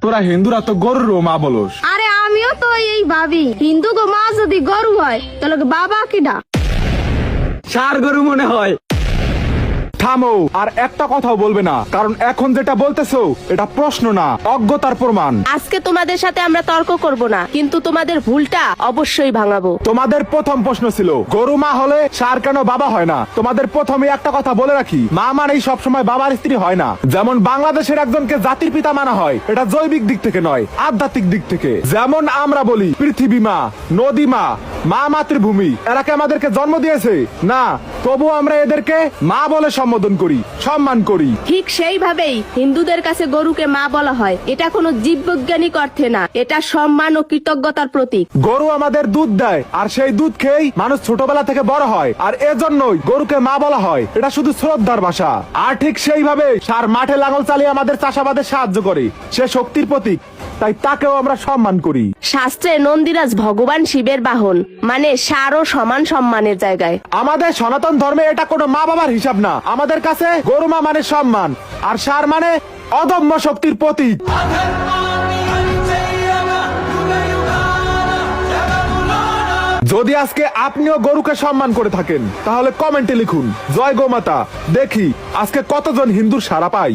তোরা হিন্দুরা তো গরুর মা বলস। আরে আমিও তো এই ভাবি, হিন্দু গো মা যদি গরু হয় তাহলে বাবা কিডা? ষাঁড় গরু মনে হয়। থামো, আর একটা কথাও বলবে না, কারণ এখন যেটা বলতেছো এটা প্রশ্ন না, অজ্ঞতার প্রমাণ। আজকে তোমাদের সাথে আমরা তর্ক করব না, কিন্তু তোমাদের ভুলটা অবশ্যই ভাঙাবো। তোমাদের প্রথম প্রশ্ন ছিল গরু মা হলে ষাঁড় কেন বাবা হয় না। তোমাদের প্রথমে একটা কথা বলে রাখি, মা মানেই সবসময় বাবার স্ত্রী হয় না। যেমন বাংলাদেশের একজনকে জাতির পিতা মানা হয়, এটা জৈবিক দিক থেকে নয়, আধ্যাত্মিক দিক থেকে। যেমন আমরা বলি পৃথিবী মা, নদী মা, মা মাতৃভূমি, এরা কি আমাদেরকে জন্ম দিয়েছে? না, তবু আমরা এদেরকে মা বলে সম্বোধন করি, সম্মান করি। ঠিক সেইভাবেই হিন্দুদের কাছে গরুকে মা বলা হয়। এটা কোনো জীববৈজ্ঞানিক অর্থে না, এটা সম্মান ও কৃতজ্ঞতার প্রতীক। গরু আমাদের দুধ দেয়, আর সেই দুধ খেয়েই মানুষ ছোটবেলা থেকে বড় হয়, আর এজন্যই গরুকে মা বলা হয়। এটা শুধু শ্রদ্ধার ভাষা। আর ঠিক সেইভাবে ষাঁড় মাঠে লাঙল চালিয়ে আমাদের চাষাবাদে সাহায্য করে, সে শক্তির প্রতীক, তাই তাকেও আমরা সম্মান করি। শাস্ত্রে নন্দিরাজ ভগবান শিবের বাহন, মানে ষাঁড়ও সমান সম্মানের জায়গায়। আমাদের সনাতন ধর্মে এটা কোনো মা বাবার হিসাব না। আমাদের কাছে গরু মা মানে সম্মান, আর ষাঁড় মানে অদম্য শক্তির প্রতীক। যদি আজকে আপনিও গরুকে সম্মান করে থাকেন তাহলে কমেন্টে লিখুন জয় গোমাতা। দেখি আজকে কতজন হিন্দুর সাড়া পাই।